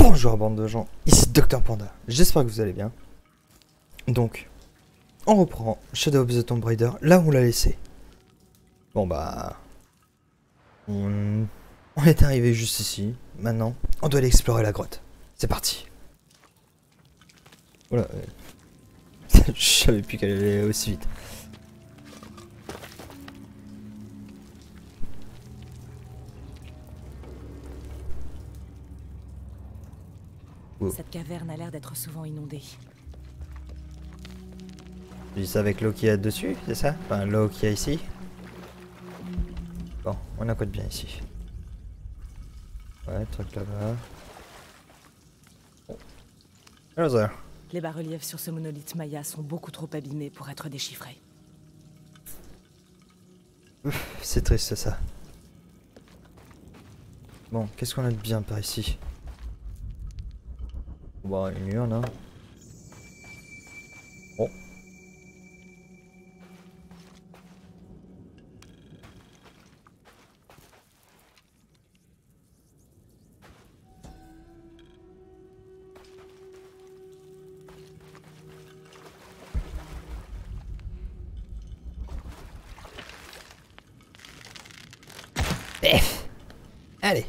Bonjour bande de gens, ici Dr Panda, j'espère que vous allez bien. Donc, on reprend Shadow of the Tomb Raider là où on l'a laissé. Bon bah... On est arrivé juste ici, maintenant on doit aller explorer la grotte. C'est parti. Voilà, je savais plus qu'elle allait aussi vite. Wow. Cette caverne a l'air d'être souvent inondée. Tu dis ça avec l'eau qu'il y a dessus, c'est ça? Enfin, l'eau qu'il y a ici. Bon, on a quoi de bien ici? Ouais, truc là-bas. Oh. Hello there. Les bas-reliefs sur ce monolithe maya sont beaucoup trop abîmés pour être déchiffrés. C'est triste ça. Bon, qu'est-ce qu'on a de bien par ici? Bon, une urne, hein. Oh. Allez.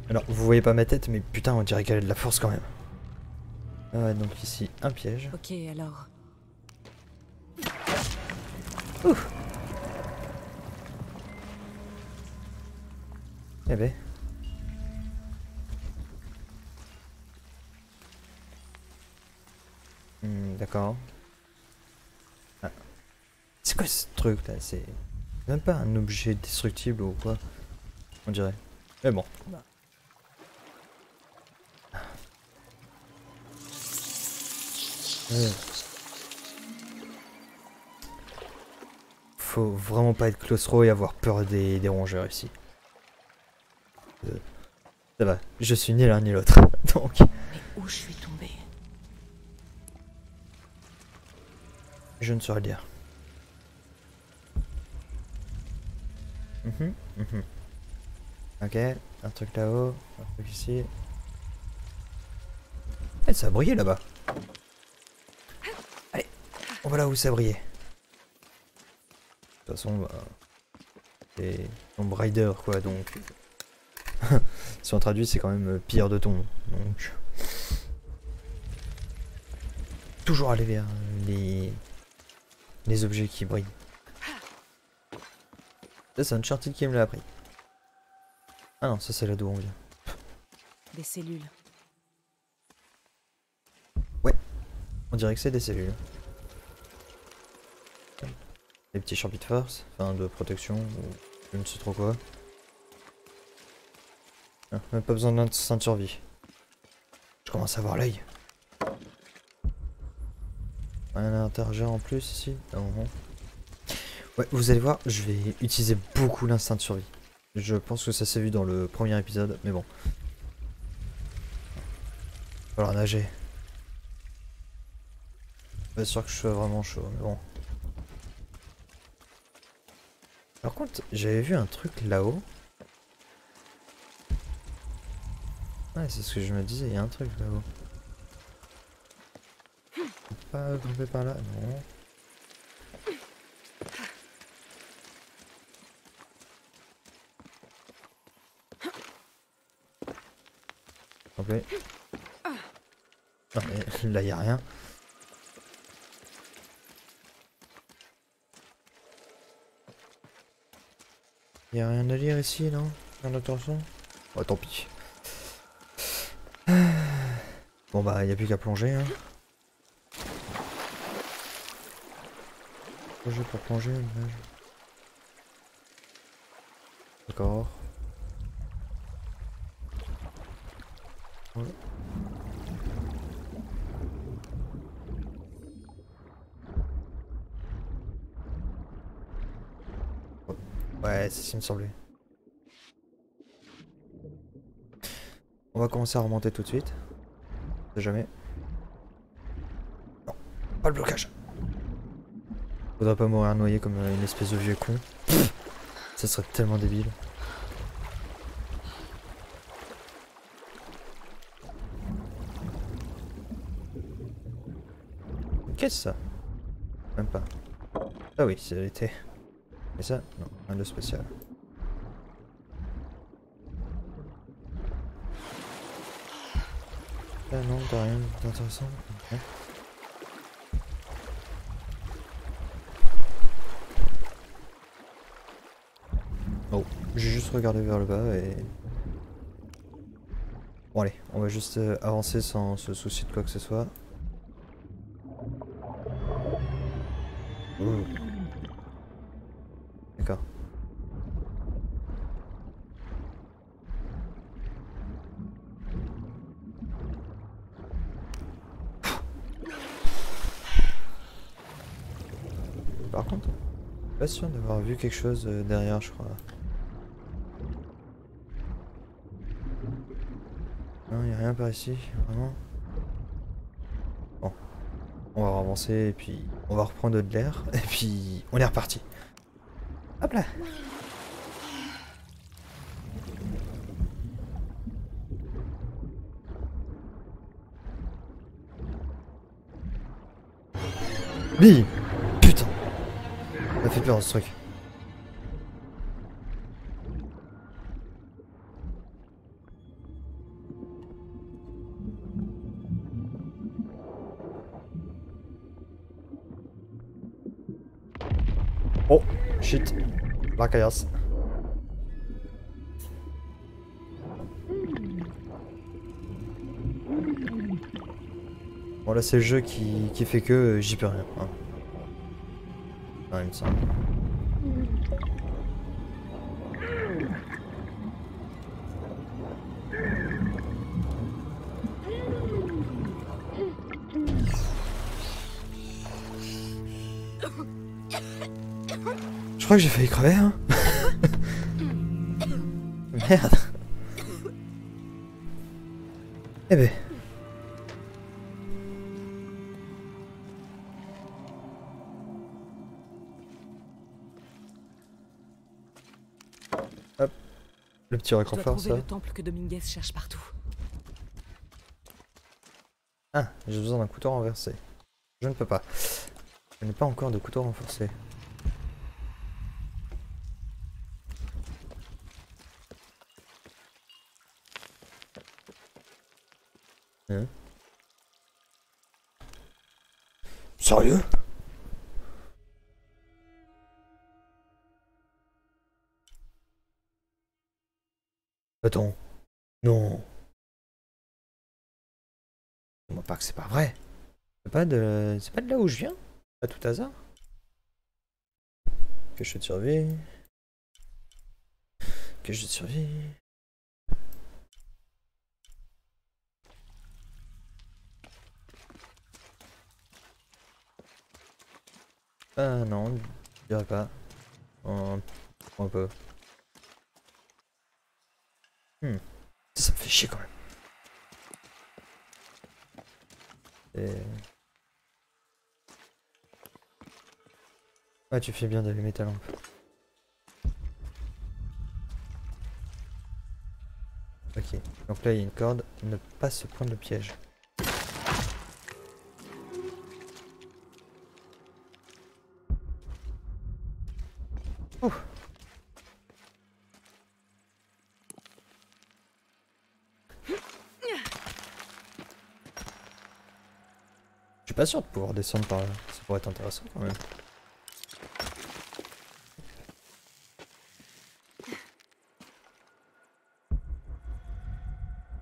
Alors, vous voyez pas ma tête, mais putain, on dirait qu'elle a de la force quand même. Ah ouais, donc ici, un piège. Ok, alors... Ouf. Eh ben. D'accord. Ah. C'est quoi ce truc là? C'est même pas un objet destructible ou quoi? On dirait. Mais bon. Faut vraiment pas être claustro et avoir peur des rongeurs ici. Ça va, je suis ni l'un ni l'autre. Donc. Mais où je suis tombée? Je ne saurais dire. Ok, un truc là-haut, un truc ici. Eh, ça a brillé là-bas. Allez, on va là où ça brillait. De toute façon, bah, c'est Tomb Raider quoi, donc... si on traduit, c'est quand même pire de tombe. Donc... toujours aller vers les objets qui brillent. Ça, c'est Uncharted qui me l'a appris. Ah non, ça c'est là d'où on vient. Des cellules. Ouais, on dirait que c'est des cellules. Des petits champis de force, enfin de protection, ou je ne sais trop quoi. Ah, même pas besoin d'un ceinture vie. Je commence à voir l'œil. Un intergeur en plus ici. Non. Ouais, vous allez voir, je vais utiliser beaucoup l'instinct de survie. Je pense que ça s'est vu dans le premier épisode, mais bon. Il va falloir nager. Pas sûr que je sois vraiment chaud, mais bon. Par contre, j'avais vu un truc là-haut. Ouais, c'est ce que je me disais, il y a un truc là-haut. Pas grimper par là, non. Ok. Non mais là y a rien. Y a rien à lire ici, non? Rien d'attention? Oh tant pis. Bon bah y a plus qu'à plonger hein. Plonger pour plonger. D'accord. Ouais. Ouais, c'est ce qui me semblait. On va commencer à remonter tout de suite. On sait jamais. Non, pas le blocage. Faudrait pas mourir noyé comme une espèce de vieux con. Ça serait tellement débile. Qu'est-ce ça? Même pas. Ah oui, c'est l'été. Et ça? Non, rien de spécial. Ah non, t'as rien d'intéressant. Ok. Oh, j'ai juste regardé vers le bas et... Bon allez, on va juste avancer sans se soucier de quoi que ce soit. Oh. D'accord. Par contre, pas sûr d'avoir vu quelque chose derrière, je crois. Non, y a rien par ici, vraiment. Bon, on va avancer et puis on va reprendre de l'air et puis on est reparti. Hop là. Bim. Putain. Ça fait peur ce truc. Oh, shit. La caillasse. Bon là c'est le jeu qui fait que j'y peux rien. Hein. Ouais, il me semble. Je crois que j'ai failli crever, hein. Merde. Eh ben. Hop. Le petit réconfort, ça. Je dois trouver le temple que Dominguez cherche partout. Ah, j'ai besoin d'un couteau renversé. Je ne peux pas. Je n'ai pas encore de couteau renforcé. Hein? Sérieux? Attends. Non. Dis-moi pas que c'est pas vrai. C'est pas de là où je viens? À tout hasard? Que je te survie. Que je te survie. Ah non, je dirais pas. Un peu. Ça me fait chier quand même. Et... Ouais, tu fais bien d'allumer ta lampe. Ok, donc là il y a une corde, ne pas se prendre le piège. Ouh. Je suis pas sûr de pouvoir descendre par là, ça pourrait être intéressant quand même.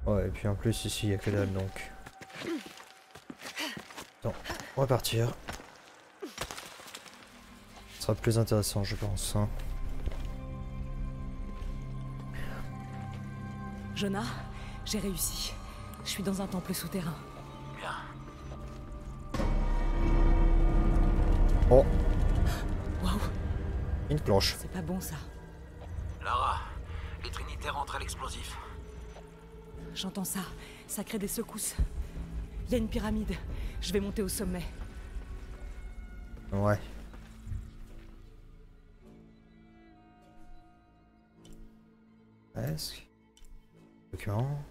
Ouais, et puis en plus ici il y a que dalle donc. Attends, on va partir. Ce sera plus intéressant je pense. Hein. Jonah, j'ai réussi. Je suis dans un temple souterrain. Bien. Oh, Waouh, une cloche. c'est pas bon ça. Lara, les Trinitaires entrent à l'explosif. J'entends ça. Ça crée des secousses. Il y a une pyramide. Je vais monter au sommet. Ouais. Presque. Document.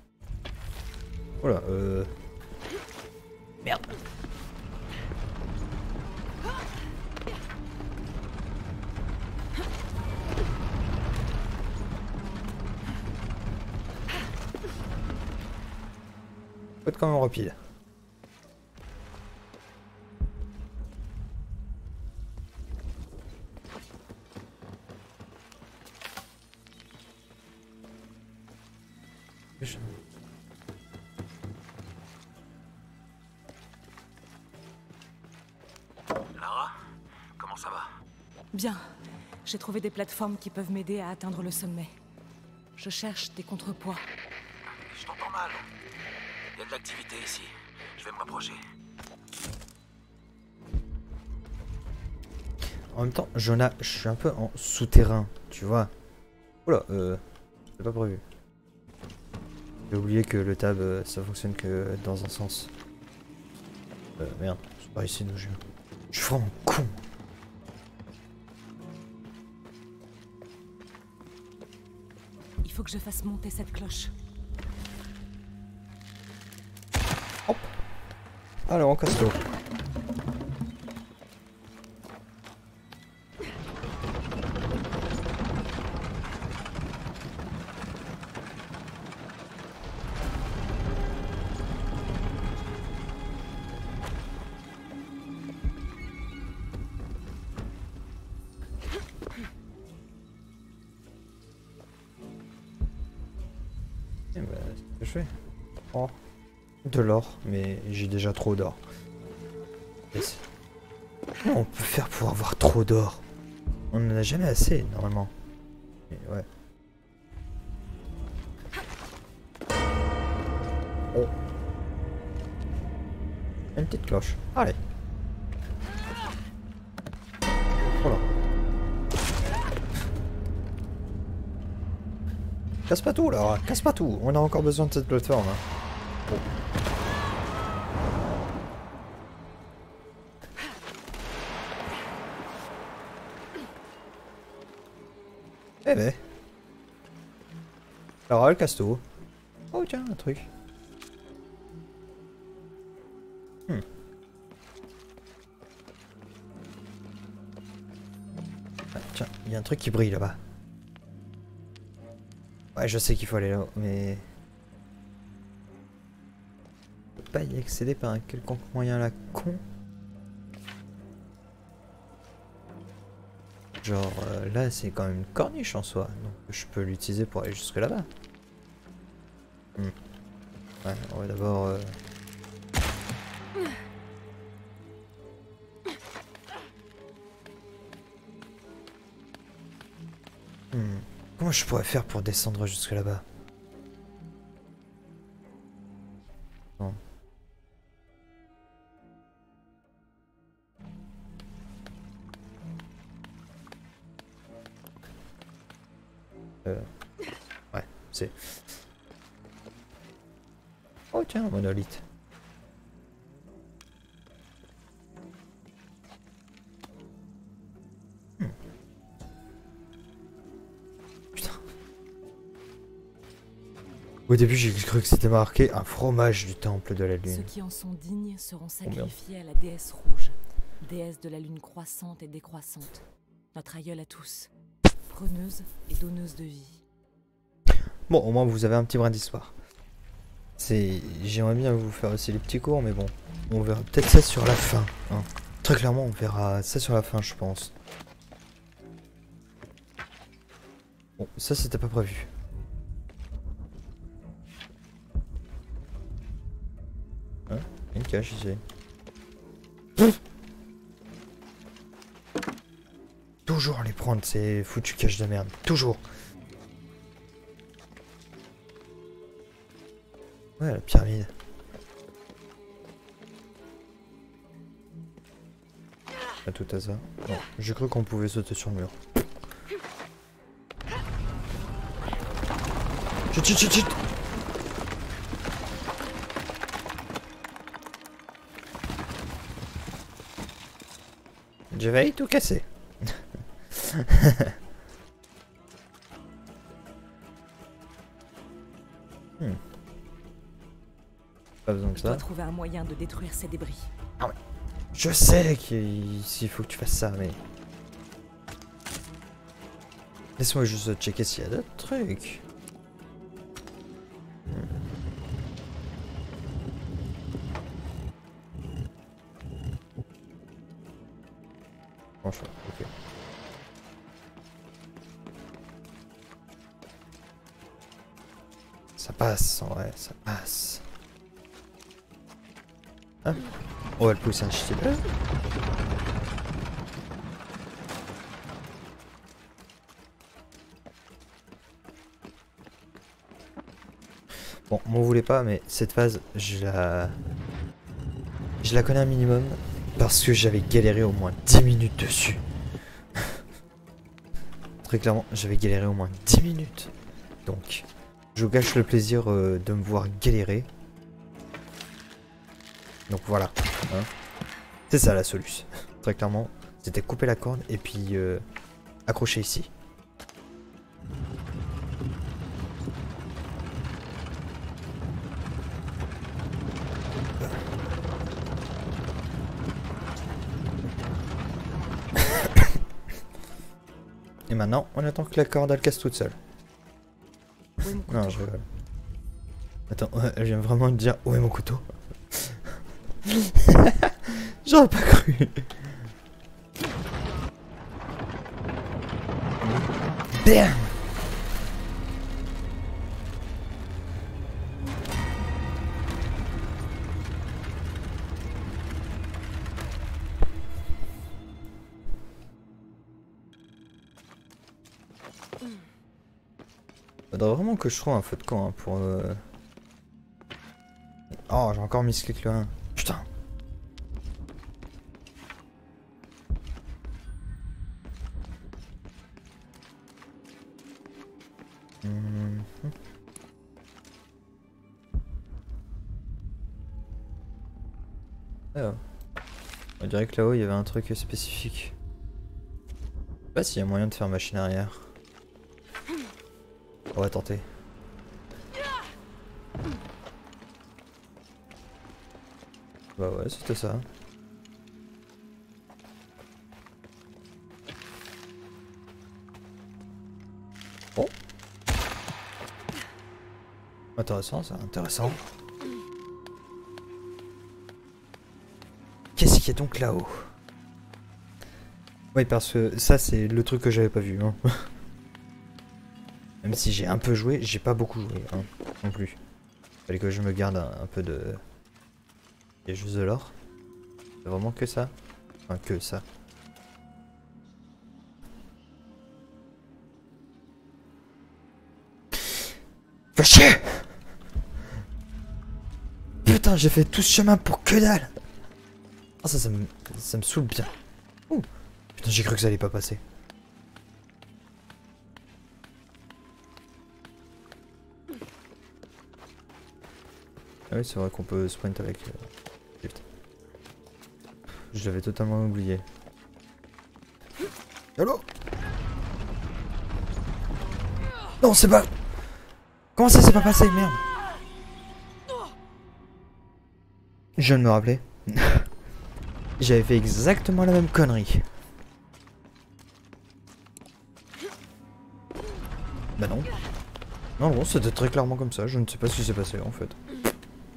Oh là, Merde. Faut être quand même rapide. Lara, comment ça va? Bien. J'ai trouvé des plateformes qui peuvent m'aider à atteindre le sommet. Je cherche des contrepoids. Je t'entends mal. Il y a de l'activité ici. Je vais me rapprocher. En même temps, Jonah, je suis un peu en souterrain, tu vois. Oula, c'est pas prévu. J'ai oublié que le tab, ça fonctionne que dans un sens. Merde, c'est pas ici d'où je viens. Je suis vraiment con. Il faut que je fasse monter cette cloche. Hop. Alors, on casse l'eau. Et bah, c'est ce que je fais. Oh. De l'or, mais j'ai déjà trop d'or. Yes. Comment on peut faire pour avoir trop d'or? On n'en a jamais assez, normalement. Mais ouais. Oh. Une petite cloche. Allez. Voilà. Casse pas tout là, casse pas tout. On a encore besoin de cette plateforme. Hein. Oh. Eh ben. Alors, elle casse tout. Oh tiens, un truc. Ah, tiens, il y a un truc qui brille là-bas. Ouais, je sais qu'il faut aller là, mais... Je peux pas y accéder par un quelconque moyen là, con. Genre, là, c'est quand même une corniche en soi, donc je peux l'utiliser pour aller jusque là-bas. Ouais, on va d'abord... Comment je pourrais faire pour descendre jusque là-bas? Non. Ouais, c'est... Oh tiens, un monolithe. Putain. Au début, j'ai cru que c'était marqué un fromage du temple de la lune. Ceux qui en sont dignes seront sacrifiés à la déesse rouge, déesse de la lune croissante et décroissante. Notre aïeule à tous, preneuse et donneuse de vie. Bon, au moins vous avez un petit brin d'histoire. J'aimerais bien vous faire aussi les petits cours, mais bon, on verra peut-être ça sur la fin. Hein. Très clairement, on verra ça sur la fin, je pense. Bon, ça c'était pas prévu. Hein? Une cache ici. Toujours les prendre, ces foutus caches de merde. Toujours. Ouais, la pyramide. Pas tout à ça. Non, j'ai cru qu'on pouvait sauter sur le mur. Chut, chut, chut, chut. Je vais tout casser. Pas besoin de Je dois ça. trouver un moyen de détruire ces débris. Ah ouais. Je sais qu'il faut que tu fasses ça, mais... Laisse-moi juste checker s'il y a d'autres trucs. Ça passe, en vrai, ça passe. Ah. Oh, elle pousse un style. Bon, m'en voulez pas, mais cette phase, je la connais un minimum parce que j'avais galéré au moins 10 minutes dessus. Très clairement, j'avais galéré au moins 10 minutes. Donc, je gâche le plaisir de me voir galérer. Donc voilà. Hein. C'est ça la solution. Très clairement, c'était couper la corde et puis accrocher ici. Et maintenant, on attend que la corde elle casse toute seule. Non, je... Attends, elle vient vraiment de dire où est mon couteau. J'aurais pas cru. Bam. Faudrait vraiment que je trouve un feu de camp hein, pour... Oh, j'ai encore mis ce clic là. Putain. Alors. On dirait que là-haut il y avait un truc spécifique. Je sais pas s'il y a moyen de faire machine arrière. On va tenter. Bah ouais, c'était ça. Oh. Intéressant, ça, intéressant. Qu'est-ce qu'il y a donc là-haut? Oui, parce que ça, c'est le truc que j'avais pas vu. Hein. Même si j'ai un peu joué, j'ai pas beaucoup joué hein, non plus. Fallait que je me garde un peu de... Il y a juste de l'or. C'est vraiment que ça? Enfin, que ça. Fais chier! Putain, j'ai fait tout ce chemin pour que dalle! Ah, ça me saoule bien. Ouh. Putain, j'ai cru que ça allait pas passer. Ah oui, c'est vrai qu'on peut sprint avec... Putain. Je l'avais totalement oublié. Allô? Non, c'est pas... Comment ça s'est pas passé, merde? Je viens de me rappeler. J'avais fait exactement la même connerie. Bah non. Non, non, c'était très clairement comme ça. Je ne sais pas ce qui s'est passé en fait.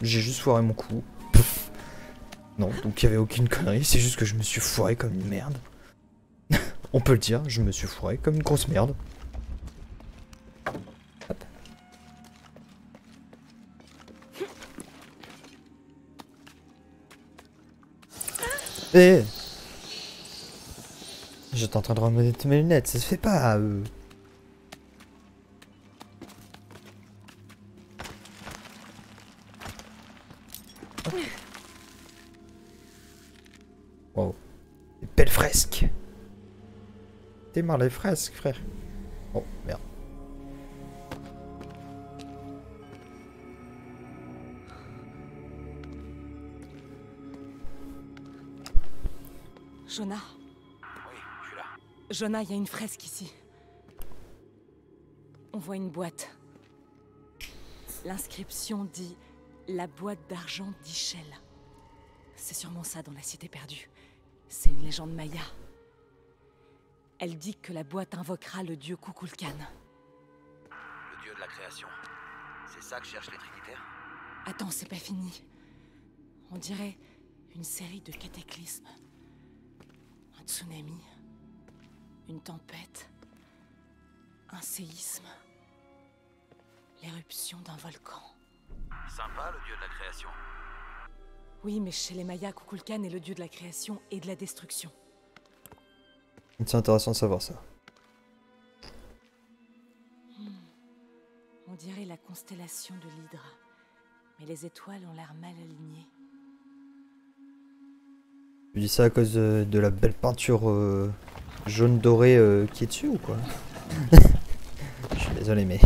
J'ai juste foiré mon coup. Pff. Non, donc il n'y avait aucune connerie. C'est juste que je me suis foiré comme une merde. On peut le dire, je me suis foiré comme une grosse merde. Hop. Eh! J'étais en train de remettre mes lunettes, ça se fait pas. Wow. Des belles fresques. T'es marre les fresques, frère. Oh, merde. Jonah. Oui, je suis là. Jonah, il y a une fresque ici. On voit une boîte. L'inscription dit « La boîte d'argent d'Ichel ». C'est sûrement ça dans la cité perdue. C'est une légende maya. Elle dit que la boîte invoquera le dieu Kukulkan. Le dieu de la création. C'est ça que cherchent les trinitaires? Attends, c'est pas fini. On dirait une série de cataclysmes. Un tsunami. Une tempête. Un séisme. Les l'éruption d'un volcan. Sympa, le dieu de la création. Oui, mais chez les Mayas, Kukulkan est le dieu de la création et de la destruction. C'est intéressant de savoir ça. On dirait la constellation de l'Hydre. Mais les étoiles ont l'air mal alignées. Tu dis ça à cause de la belle peinture jaune dorée qui est dessus ou quoi? Je suis désolé mais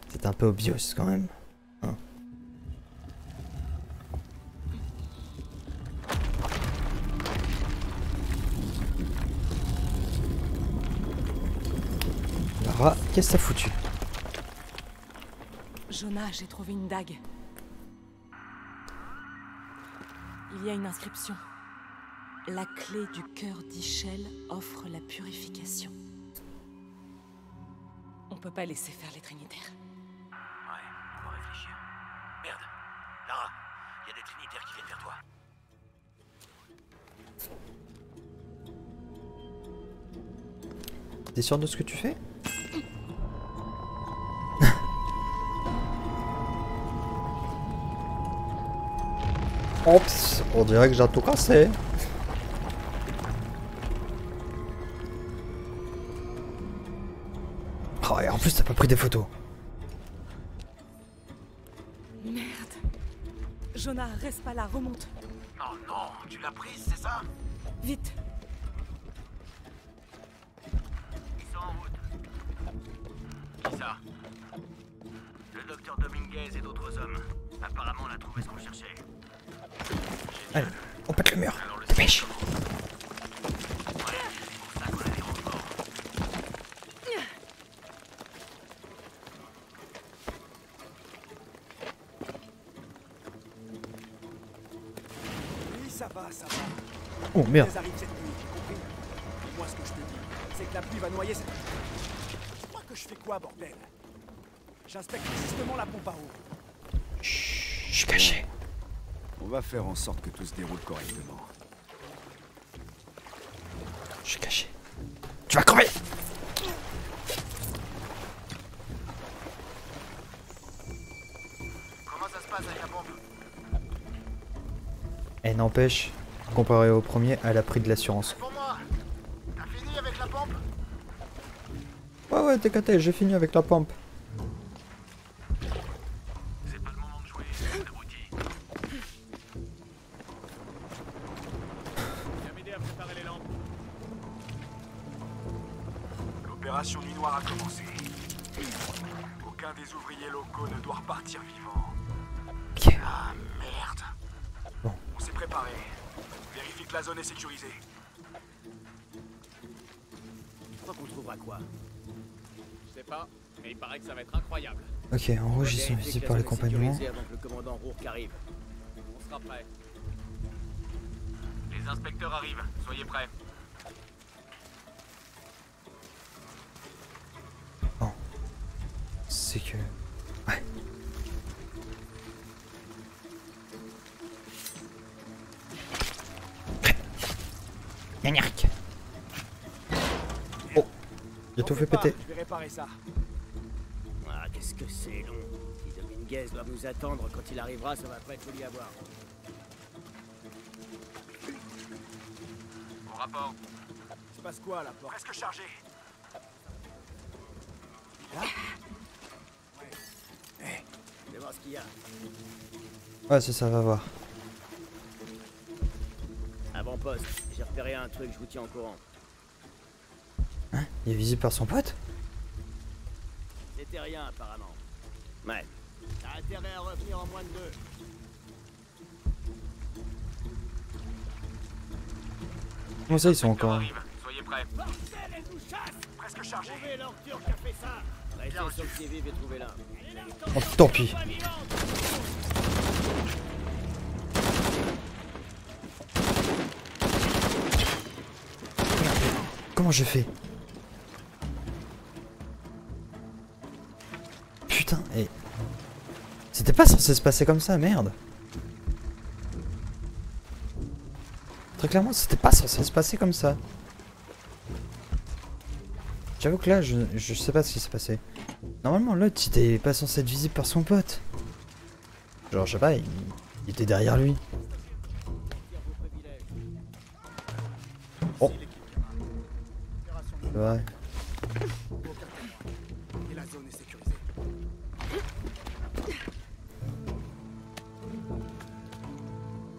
c'est un peu obvious quand même. Hein. Lara, qu'est-ce que t'as foutu? Jonah, j'ai trouvé une dague. Il y a une inscription. La clé du cœur d'Ischel offre la purification. On peut pas laisser faire les Trinitaires. Ouais, on va réfléchir. Merde. Lara, il y a des Trinitaires qui viennent vers toi. T'es sûr de ce que tu fais? Oups, on dirait que j'ai tout cassé. Oh, et en plus t'as pas pris des photos. Merde. Jonah, reste pas là, remonte. Oh non, tu l'as prise, c'est ça? Vite. Ils sont en route. Qui ça? Le docteur Dominguez et d'autres hommes. Apparemment, on a trouvé ce qu'on cherchait. Allez, on pète le mur. Alors le Dépêche. Ouais, c'est pour ça qu'on a des renforts. Oui, ça va, ça va. Oh merde. Elles arrivent cette nuit, j'ai compris. Moi, ce que je te dis, c'est que la pluie va noyer cette... Tu crois que je fais quoi, bordel? J'inspecte justement la pompe à eau. Chut, je suis caché. On va faire en sorte que tout se déroule correctement. Je suis caché. Tu vas crever. Comment ça se passe avec la pompe? Et n'empêche, comparé au premier, elle a pris de l'assurance. Pour moi. T'as fini avec la pompe? Ouais, t'es caté, j'ai fini avec la pompe. C'est pas le moment de jouer, abruti. Viens m'aider à préparer les lampes. L'opération Nuit Noire a commencé. Aucun des ouvriers locaux ne doit repartir vivant. Ok. Ah merde. On s'est préparé. Vérifie que la zone est sécurisée. Tu crois qu'on trouvera quoi? Je sais pas, mais il paraît que ça va être incroyable. Ok, en rouge ils sont visibles par les compagnons. Avant que le commandant Rourke arrive. On sera prêt. Les inspecteurs arrivent, soyez prêts. C'est que... Ouais. Gnagnac. Oh, j'ai tout fait péter. Je vais réparer ça. Ah, qu'est-ce que c'est long. Si Dominguez doit nous attendre quand il arrivera, ça va pas être joli à voir. Bon rapport. Il se passe quoi, là? Presque chargé. Je vais voir ce qu'il y a. Ouais, ça va voir. Avant-poste, j'ai repéré un truc, je vous tiens au courant. Hein? Il est visible par son pote? C'était rien, apparemment. Ouais. T'as intérêt à revenir en moins de 2. Comment ça ils sont encore... Arrive, soyez prêts. Bordel, elle nous chasse! Presque chargé. Trouvez l'ordure qui a fait ça! Restez sur le pied-vive et trouvez-la. Oh, tant pis. Comment j'ai fait? Putain, et... C'était pas censé se passer comme ça, merde. Très clairement, c'était pas censé se passer comme ça. J'avoue que là, je sais pas ce qui s'est passé. Normalement, l'autre, il était pas censé être visible par son pote. Genre, je sais pas, il était derrière lui. Oh. C'est vrai. Et la zone est sécurisée.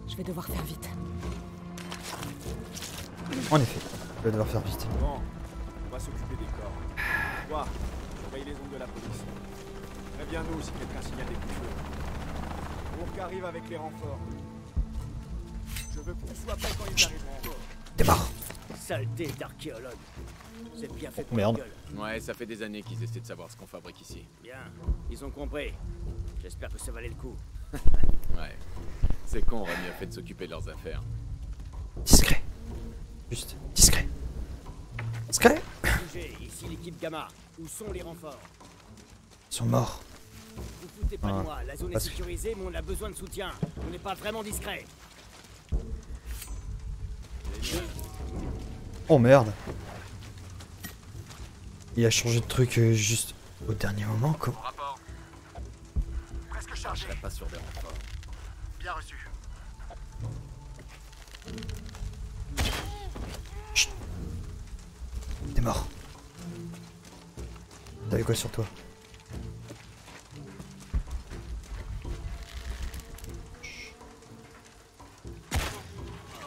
Je vais devoir faire vite. En effet, je vais devoir faire vite. Bon, on va s'occuper des corps. Toi, surveille les ondes de la police. Préviens-nous si quelqu'un signale des coups de feu. Bourg arrive avec les renforts. Je veux que tu sois prêt quand ils arriveront. T'es mort. Saleté d'archéologue. C'est bien fait pour Merde. la gueule. Ouais, ça fait des années qu'ils essaient de savoir ce qu'on fabrique ici. Bien, ils ont compris. J'espère que ça valait le coup. Ouais. C'est con, aurait mieux fait de s'occuper de leurs affaires. Discret. Juste discret. Discret. Bougez, ici l'équipe Gamma. Où sont les renforts? Ils sont morts. Vous foutez pas Ah, de moi, la zone est parce que- sécurisée, mais on a besoin de soutien. On n'est pas vraiment discret. Oh merde. Il a changé de truc juste au dernier moment, quoi. Rapport. Presque Je chargé. serais pas sur des renforts. Bien reçu. T'es mort. T'avais quoi sur toi?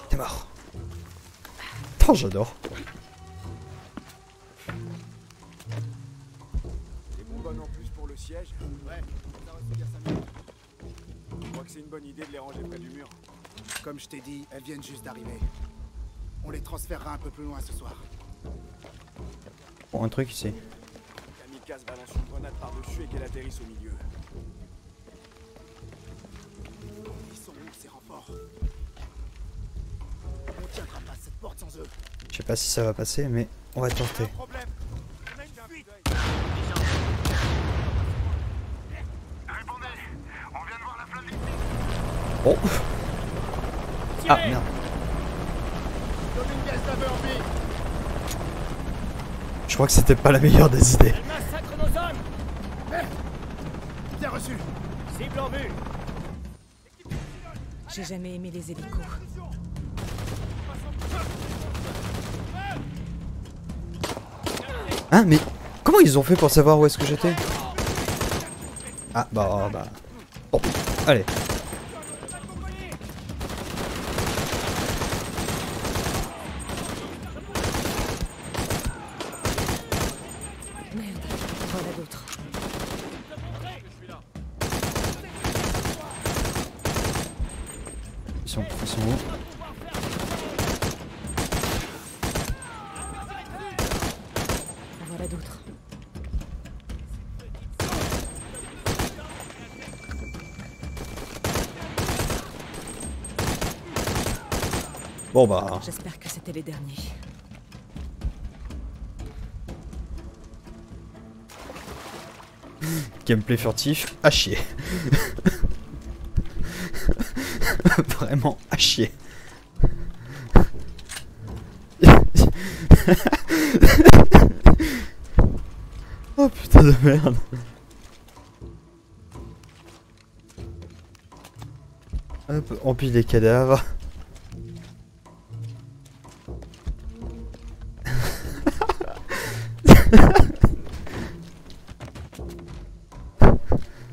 T'es mort. Oh, j'adore. Des bonbonnes en plus pour le siège. Ouais, on a reçu il y a 5 minutes. Je crois que c'est une bonne idée de les ranger près du mur. Comme je t'ai dit, elles viennent juste d'arriver. On les transférera un peu plus loin ce soir. Bon, un truc ici. Kamikaze balance une grenade par-dessus et qu'elle atterrisse au milieu. Ils sont où ces renforts? On tiendra pas cette porte sans eux. Je sais pas si ça va passer, mais on va tenter. Problème. On a une fuite. Répondez. On vient de voir la flamme du... Oh. Ah merde. Dominguez l'avait en vie. Je crois que c'était pas la meilleure des idées. Elle massacre nos hommes. Bien reçu. Cible en vue. J'ai jamais aimé les hélicos. Hein, mais comment ils ont fait pour savoir où est-ce que j'étais? Ah bah. Bon, allez. Merde, voilà d'autres. Ils sont où? Voilà d'autres. Bon bah. J'espère que c'était les derniers. Gameplay furtif, à chier. Vraiment à chier. Oh putain de merde. Hop, on pile les cadavres.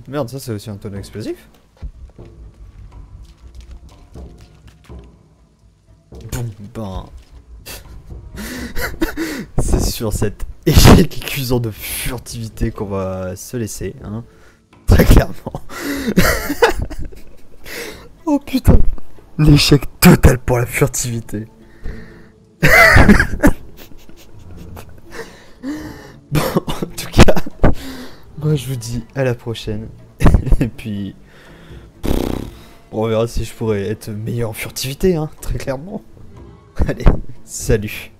Merde, ça c'est aussi un tonneau explosif. Bon, ben... c'est sur cet échec accusant de furtivité qu'on va se laisser, hein. Très clairement. Oh putain. L'échec total pour la furtivité. Bon, en tout cas, moi je vous dis à la prochaine. Et puis, on verra si je pourrais être meilleur en furtivité, hein, très clairement. Allez, salut.